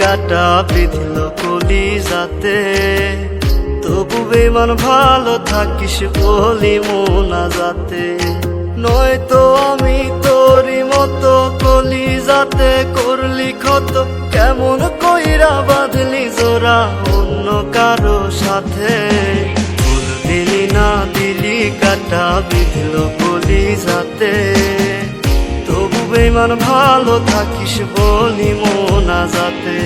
কাটা বিঁধল কলিজাতে, তবু বেমান ভালো থাকিস বলি মোনাজাতে। নয়তো আমি তোরই মতো কলিজাতে করলি ক্ষত, কেমন কইরা বাঁধলি জোড়া অন্য কারো সাথে। ফুল দিলি না দিলি কাটা বিঁধল কলিজাতে, তবু বেমান ভালো থাকিস বলি মোনাজাতে।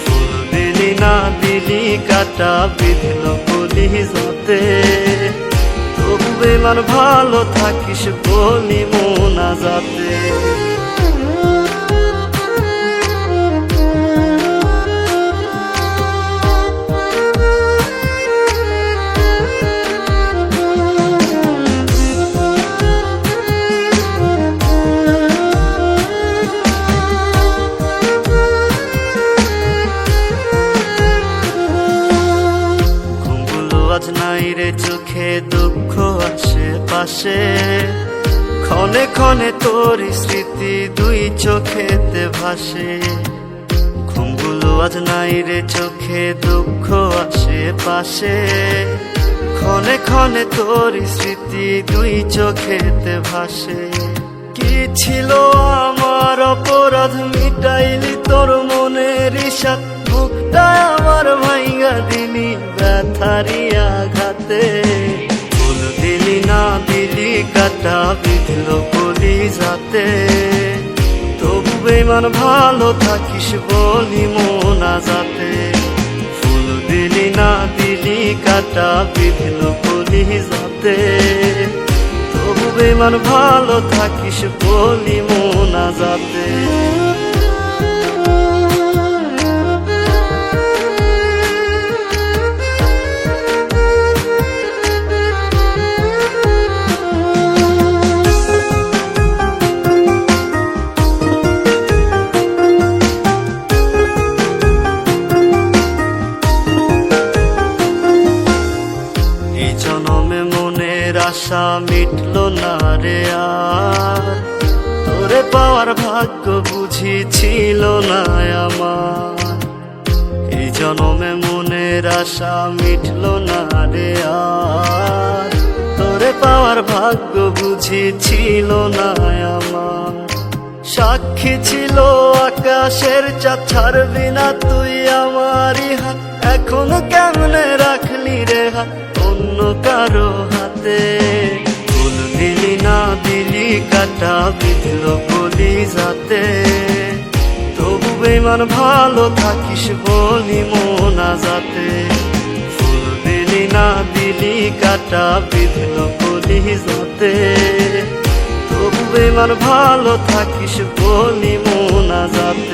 ফুল দিলি না দিলি কাটা বিঁধল কলিজাতে, তবু বেমান ভালো থাকিস বলি মোনাজাতে। আজ নাই রে চোখে দুঃখ আশেপাশে, ক্ষণে ক্ষণে তোর স্মৃতি দুই চোখেতে ভাসে। ঘুমগুলো আজ নাই রে চোখে দুঃখ আশেপাশে, ক্ষণে ক্ষণে তোর স্মৃতি দুই চোখেতে ভাসে। কি ছিল আমার অপরাধ মিটাইলি তোর মনের ইশাত, বুকটা আমার ভাইঙ্গা দিলি ব্যথারি আঘাতে। ফুল দিলি না দিলি কাটা বিঁধল কলিজাতে, তবু বেমান ভালো থাকিস বলি মোনাজাতে। ফুল দিলি না দিলি কাটা বিঁধল কলিজাতে, তবু বেমান ভালো থাকিস বলি মোনাজাতে। জনমে মনের আশা মিটল না রে আর, তোরে পাওয়ার ভাগ্য বুঝি ছিল না আমার। এই জনমে মনের আশা মিটল না রে আর, তোরে পাওয়ার ভাগ্য বুঝি ছিল না আমার। সাক্ষী ছিল আকাশের চাঁদ, ছাড়বি না তুই আমারই হাত, এখন কেমনে রাখলি রে হাত অন্য কারো হাতে। ফুল দিলি না দিলি কাটা বিঁধল কলিজাতে, তবু বেমান ভালো থাকিস বলি মোনাজাতে। ফুল দিলি না দিলি কাটা বিঁধল কলিজাতে, তবু বেমান ভালো থাকিস বলি মোনাজাতে।